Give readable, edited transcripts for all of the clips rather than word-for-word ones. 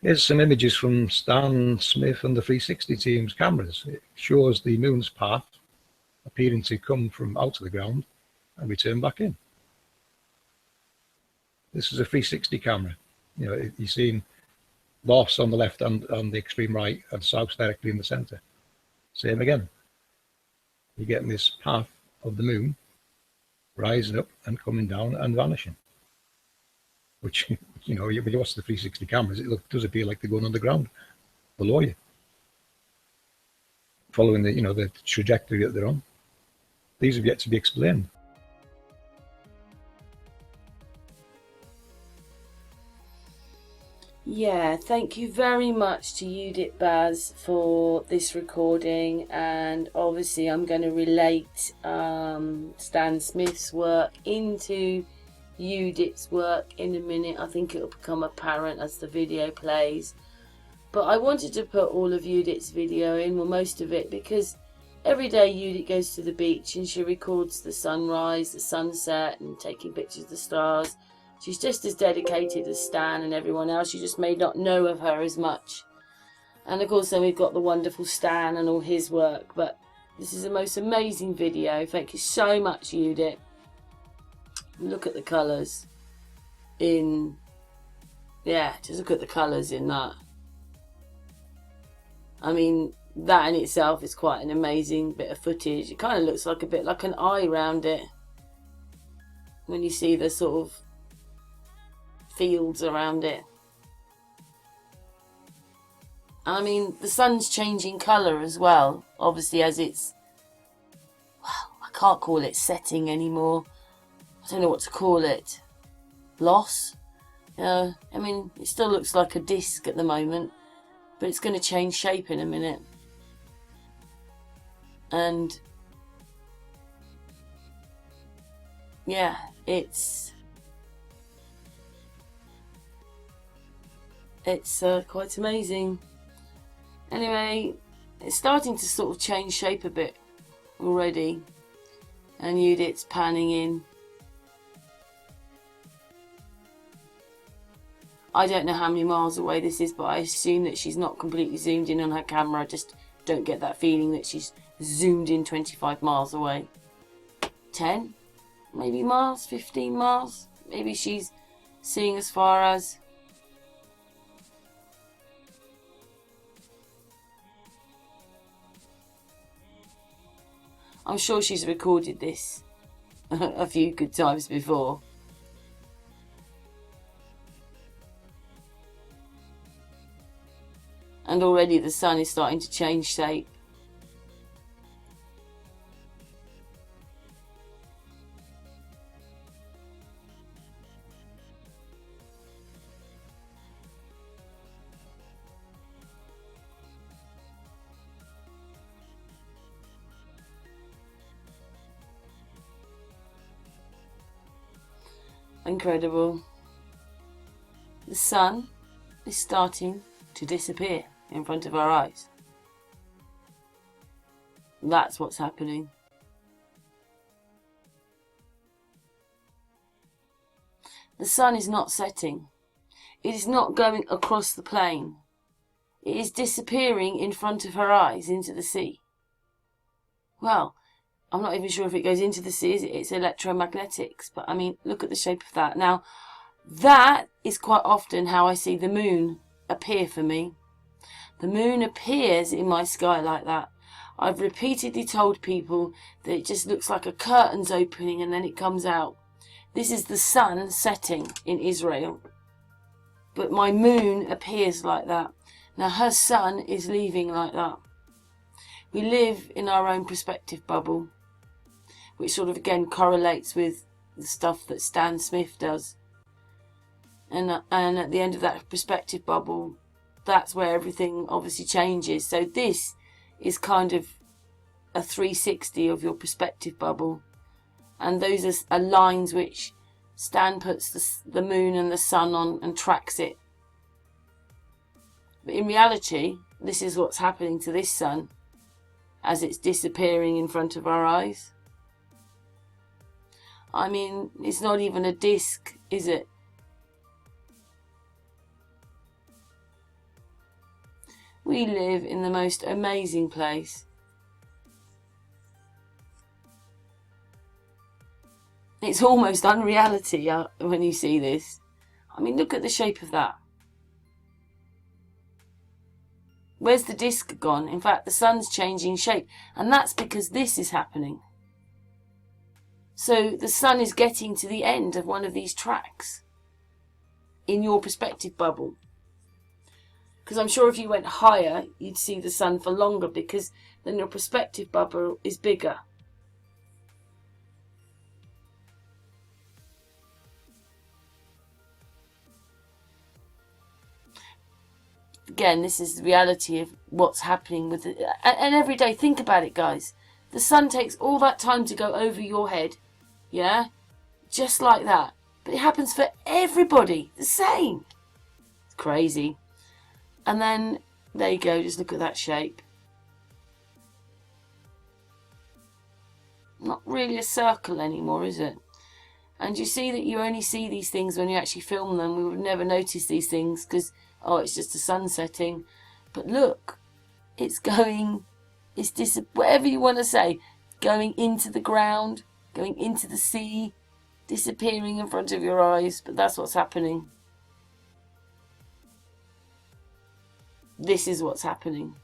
Here's some images from Stan Smith and the 360 team's cameras. It shows the moon's path appearing to come from out of the ground and return back in. This is a 360 camera. You know, you're seeing loss on the left and on the extreme right and south directly in the center. Same again. You're getting this path of the moon rising up and coming down and vanishing. Which, you know, when you watch the 360 cameras, it does appear like they're going underground below you, following the, you know, the trajectory that they're on. These have yet to be explained. Yeah, thank you very much to Yudit Baz for this recording, and obviously I'm going to relate Stan Smith's work into Yudit's work in a minute. I think it will become apparent as the video plays, but I wanted to put all of Yudit's video in, well, most of it, because every day Yudit goes to the beach and she records the sunrise, the sunset, and taking pictures of the stars. She's just as dedicated as Stan and everyone else. You just may not know of her as much. And of course then we've got the wonderful Stan and all his work. But this is the most amazing video. Thank you so much, Yudit. Look at the colours in... Yeah, just look at the colours in that. I mean, that in itself is quite an amazing bit of footage. It kind of looks like a bit like an eye round it. When you see the sort of fields around it. I mean, the sun's changing colour as well, obviously, as it's, well, I can't call it setting anymore. I don't know what to call it. Loss? You know, I mean, it still looks like a disc at the moment, but it's going to change shape in a minute. And yeah, it's quite amazing. Anyway, it's starting to sort of change shape a bit already, and Yudit's panning in. I don't know how many miles away this is, but I assume that she's not completely zoomed in on her camera. I just don't get that feeling that she's zoomed in 25 miles away. 10 maybe miles, 15 miles. Maybe she's seeing as far as... I'm sure she's recorded this a few good times before. And already the sun is starting to change shape. Incredible. The sun is starting to disappear in front of our eyes. That's what's happening. The sun is not setting. It is not going across the plain. It is disappearing in front of her eyes into the sea. Well, I'm not even sure if it goes into the sea. It's electromagnetics. But I mean, look at the shape of that. Now, that is quite often how I see the moon appear for me. The moon appears in my sky like that. I've repeatedly told people that it just looks like a curtain's opening and then it comes out. This is the sun setting in Israel. But my moon appears like that. Now her sun is leaving like that. We live in our own perspective bubble, which sort of again correlates with the stuff that Stan Smith does. And at the end of that perspective bubble, that's where everything obviously changes. So this is kind of a 360 of your perspective bubble. And those are lines which Stan puts the moon and the sun on and tracks it. But in reality, this is what's happening to this sun as it's disappearing in front of our eyes. I mean, it's not even a disc, is it? We live in the most amazing place. It's almost unreality when you see this. I mean, look at the shape of that. Where's the disk gone? In fact, the sun's changing shape, and that's because this is happening. So the sun is getting to the end of one of these tracks in your perspective bubble. Because I'm sure if you went higher, you'd see the sun for longer, because then your perspective bubble is bigger. Again, this is the reality of what's happening with it. And every day, think about it, guys. The sun takes all that time to go over your head, yeah? Just like that. But it happens for everybody, the same. It's crazy. And then, there you go, just look at that shape. Not really a circle anymore, is it? And you see that you only see these things when you actually film them. We would never notice these things because, oh, it's just the sun setting. But look, it's going, whatever you want to say, going into the ground, going into the sea, disappearing in front of your eyes. But that's what's happening. This is what's happening.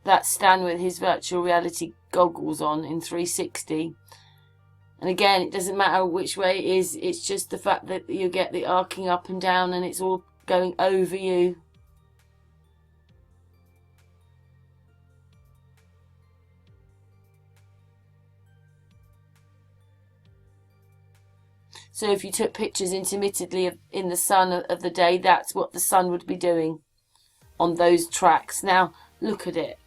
That's Stan with his virtual reality goggles on in 360. And again, it doesn't matter which way it is, it's just the fact that you get the arcing up and down and it's all going over you. So if you took pictures intermittently in the sun of the day, that's what the sun would be doing on those tracks. Now, look at it.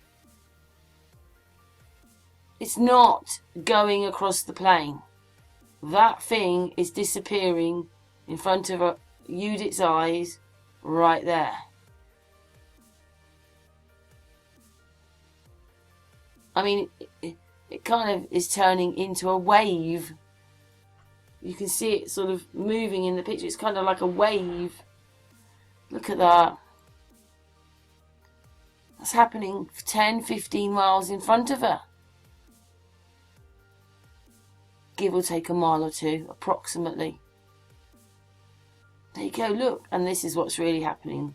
It's not going across the plane. That thing is disappearing in front of Yudit's eyes right there. I mean, it kind of is turning into a wave. You can see it sort of moving in the picture. It's kind of like a wave. Look at that. That's happening 10, 15 miles in front of her. Give or take a mile or two, approximately. There you go, look. And this is what's really happening.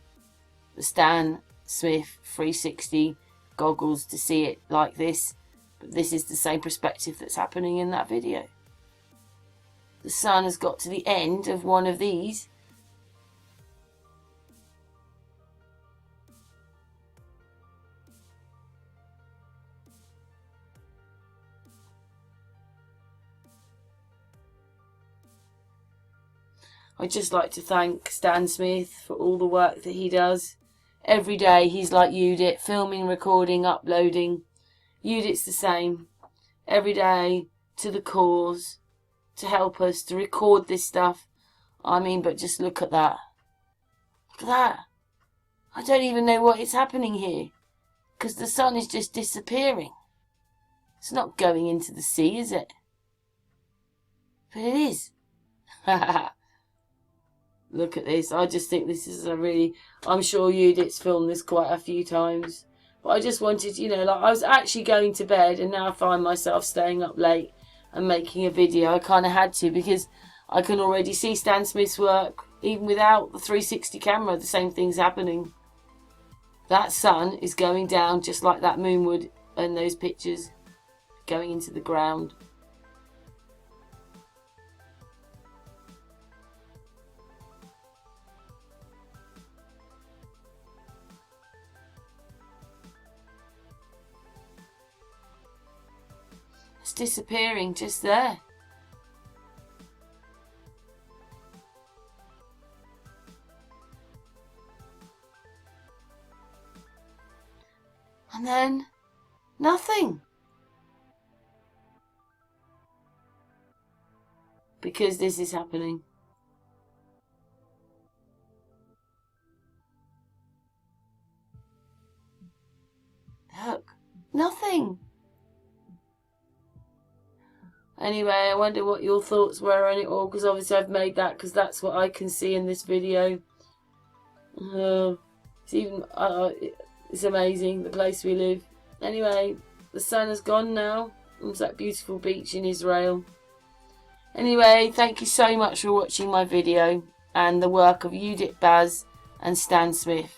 The Stan Smith 360 goggles to see it like this. But this is the same perspective that's happening in that video. The sun has got to the end of one of these. I'd just like to thank Stan Smith for all the work that he does. Every day he's like Yudit, filming, recording, uploading. Yudit's the same. Every day to the cause, to help us, to record this stuff. I mean, but just look at that. Look at that. I don't even know what is happening here. Because the sun is just disappearing. It's not going into the sea, is it? But it is. Look at this. I just think this is a really... I'm sure Yudit's filmed this quite a few times. But I just wanted, you know, like I was actually going to bed and now I find myself staying up late and making a video. I kind of had to because I can already see Stan Smith's work. Even without the 360 camera, the same thing's happening. That sun is going down just like that moon would in those pictures. Going into the ground. It's disappearing just there. And then nothing. Because this is happening. Look, nothing. Anyway, I wonder what your thoughts were on it all, because obviously I've made that because that's what I can see in this video. It's amazing, the place we live. Anyway, the sun has gone now. It's that beautiful beach in Israel. Anyway, thank you so much for watching my video and the work of Yudit Baz and Stan Smith.